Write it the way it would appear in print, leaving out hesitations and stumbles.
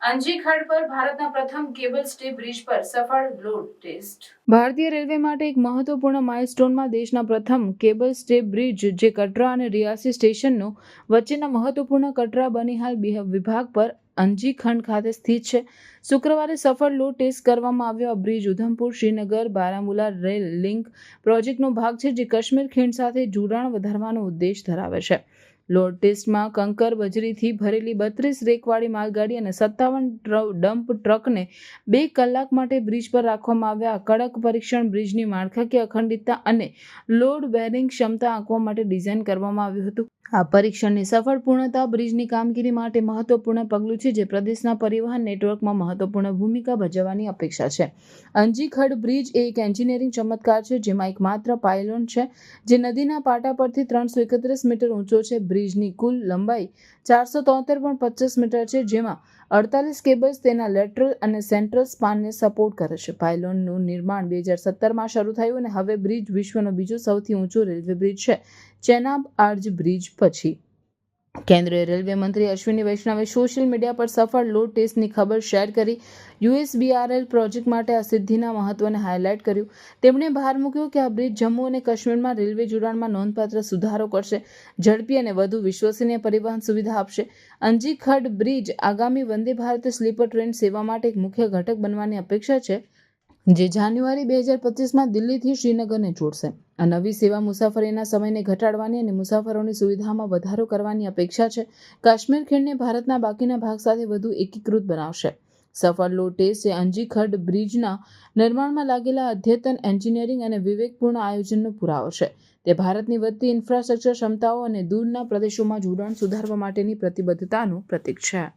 અંજી ખડ પર ભારતના પ્રથમ કેબલ સ્ટે બ્રિજ પર સફળ લોડ ટેસ્ટ. ભારતીય રેલવે માટે એક મહત્વપૂર્ણ માઇલસ્ટોનમાં દેશના પ્રથમ કેબલ સ્ટે બ્રિજ જે કટરા અને રિયાસી સ્ટેશનો વચ્ચેના મહત્વપૂર્ણ કટરા બનિહાલ વિભાગ પર અંજી ખંડ ખાતે સ્થિત છે. શુક્રવારે સફળ લોડ ટેસ્ટ કરવામાં આવ્યો. આ bridge Udhampur Srinagar Baramulla rail link પ્રોજેક્ટનો ભાગ છે જે કાશ્મીર ખીણ સાથે જોડાણ વધારવાનો ઉદ્દેશ ધરાવે છે. લોડ ટેસ્ટમાં કંકર બજરીથી ભરેલી 32 રેકવાળી માલગાડી અને 57 ડમ્પ ટ્રકને 2 કલાક માટે બ્રિજ પર રાખવામાં આવ્યા. કડક પરીક્ષણ બ્રિજની માળખાકીય અખંડિતતા અને લોડ બેરિંગ ક્ષમતા આંકવા માટે ડિઝાઇન કરવામાં આવ્યું હતું. આ પરીક્ષણની સફળ પૂર્ણતા બ્રિજની કામગીરી માટે મહત્વપૂર્ણ પગલું છે જે પ્રદેશના પરિવહન નેટવર્કમાં મહત્વપૂર્ણ ભૂમિકા ભજવવાની અપેક્ષા છે. અંજી ખડ બ્રિજ એ એક એન્જિનિયરિંગ ચમત્કાર છે જેમાં એકમાત્ર પાયલોન છે જે નદીના પાટા પરથી 331 મીટર ઊંચો છે. બ્રિજની કુલ લંબાઈ 473.25 મીટર છે જેમાં 48 કેબલ્સ તેના લેટરલ અને સેન્ટ્રલ સ્પાનને સપોર્ટ કરે છે. પાયલોનનું નિર્માણ 2017માં શરૂ થયું અને હવે બ્રિજ વિશ્વનો બીજો સૌથી ઊંચો રેલવે બ્રિજ છે ચેનાબ આર્ચ બ્રિજ પછી. કેન્દ્રીય રેલવે મંત્રી અશ્વિની વૈષ્ણવે સોશિયલ મીડિયા પર સફળ લોડ ટેસ્ટની ખબર શેર કરી. USBRL પ્રોજેક્ટ માટે આ સિદ્ધિના મહત્વને હાઇલાઇટ કર્યું. તેમણે ભાર મૂક્યો કે આ બ્રિજ જમ્મુ અને કાશ્મીરમાં રેલવે જોડાણમાં નોંધપાત્ર સુધારો કરશે, ઝડપી અને વધુ વિશ્વસનીય પરિવહન સુવિધા આપશે. અંજી ખડ બ્રિજ આગામી વંદે ભારત સ્લીપર ટ્રેન સેવા માટે એક મુખ્ય ઘટક બનવાની અપેક્ષા છે જે જાન્યુઆરી 2025માં દિલ્હીથી શ્રીનગરને જોડશે. આ નવી સેવા મુસાફરીના સમયને ઘટાડવાની અને મુસાફરોની સુવિધામાં વધારો કરવાની અપેક્ષા છે. કાશ્મીર ખીણને ભારતના બાકીના ભાગ સાથે વધુ એકીકૃત બનાવશે. સફળ લોડ ટેસ્ટ એ અંજી ખડ બ્રિજના નિર્માણમાં લાગેલા અદ્યતન એન્જિનિયરિંગ અને વિવેકપૂર્ણ આયોજનનો પુરાવો છે. તે ભારતની વધતી ઇન્ફ્રાસ્ટ્રક્ચર ક્ષમતાઓ અને દૂરના પ્રદેશોમાં જોડાણ સુધારવા માટેની પ્રતિબદ્ધતાનું પ્રતીક છે.